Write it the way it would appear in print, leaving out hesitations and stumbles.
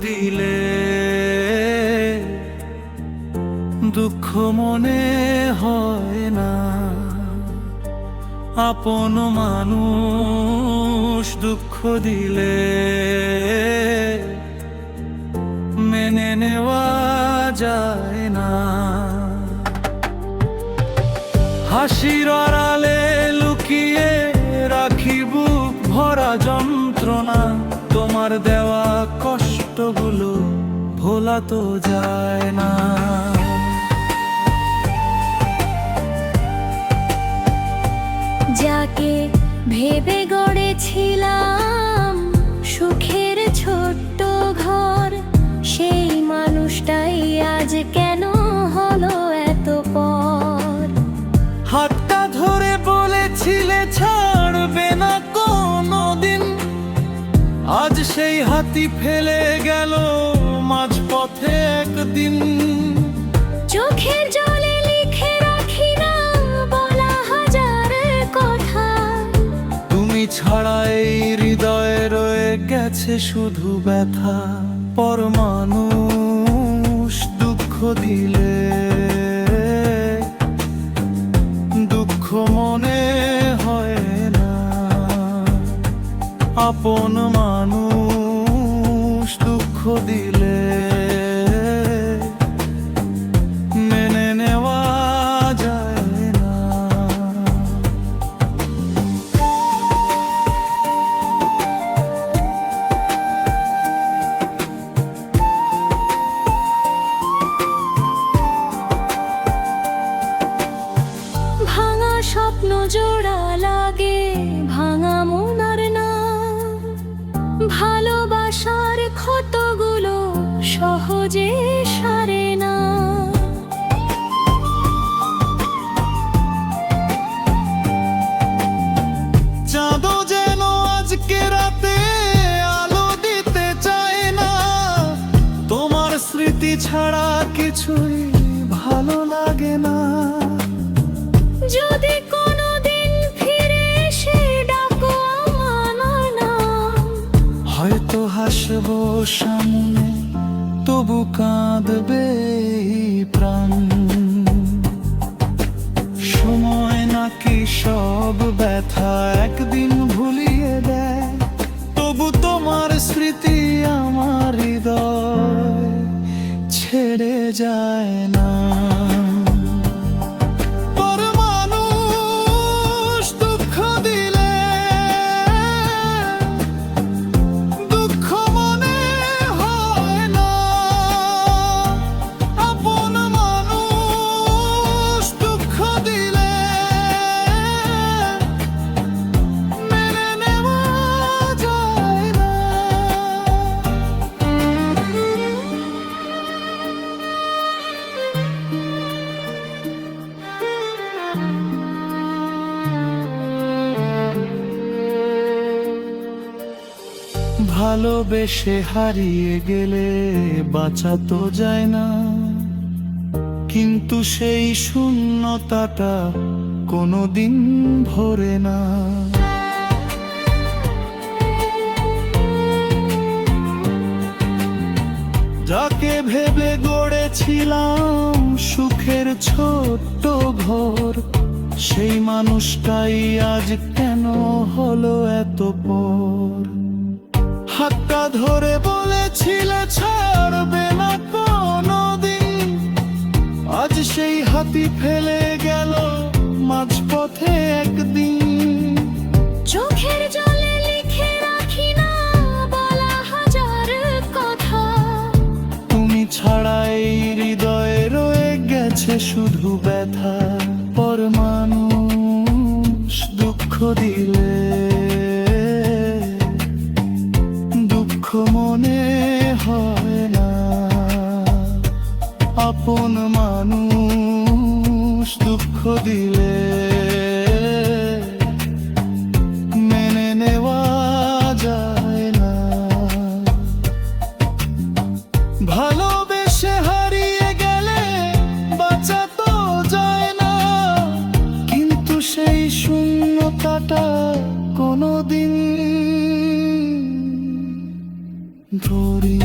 দিলে দুঃখ মনে হয় না। আপন মানুষ দুঃখ দিলে মেনে নেওয়া যায় না। হাসির আড়ালে লুকিয়ে রাখি বুক ভরা যন্ত্রণা, তোমার দেওয়া কষ্টগুলো ভোলা তো যায় না। যাকে ভেবে গড়েছিলাম সুখের ছোট্ট ঘর, সেই মানুষটাই আজ কেন হলো এত পর। হাতটা ধরে বলেছিলে ছাড়বে না কোনোদিন, আজ সেই হাতই ফেলে গেল মাঝপথে একদিন। চোখের জলে লিখে রাখি না বলা হাজার কথা, তুমি ছাড়া এই হৃদয়ে রয়ে গেছে শুধু ব্যথা। পর মানুষ দুঃখ দিলে দুঃখ মনে হয় না। আপন মানুষ দুঃখ দিলে মেনে নেওয়া যায় না। ভাঙা স্বপ্ন জোড়া লাগে ভাঙা মনার না, ভালোবাসার ক্ষতগুলো সহজে সারে না। চাঁদও যেন আজকে রাতে আলো দিতে চায় না, তোমার স্মৃতি ছাড়া কিছুই ভালো লাগে না। যদি কোনোদিন ফিরে এসে ডাকো আমার নাম, হয়তো হাসবো সামনে তবু কাঁদবে এই প্রাণ। সময় নাকি সব ব্যথা একদিন ভুলিয়ে দেয়, তবু তোমার স্মৃতি আমার হৃদয় ছেড়ে যায় না। পর মানুষ দুঃখ দিলে দুঃখ মনে হয় না। আপন মানুষ দুঃখ দিলে মেনে নেওয়া যায় না। ভালোবেসে হারিয়ে গেলে বাঁচা তো যায় না, কিন্তু সেই শূন্যতাটা কোনোদিন ভরে না। যাকে ভেবে গড়েছিলাম সুখের ছোট্ট ঘর, সেই মানুষটাই আজ কেন হলো এত পর। হাতটা ধরে বলেছিলে ছাড়বে না কোনোদিন, আজ সেই হাতই ফেলে গেল মাঝপথে একদিন। চোখের জলে লিখে রাখি না বলা হাজার কথা, তুমি ছাড়া এই হৃদয়ে রয়ে গেছে শুধু ব্যথা। পর মানুষ দুঃখ দিলে দুঃখ মনে হয় না। আপন মানুষ দুঃখ দিলে মেনে নেওয়া যায় না। ভালোবেসে হারিয়ে গেলে বাঁচা তো যায় না, কিন্তু সেই শূন্যতাটা কোনোদিন ধরি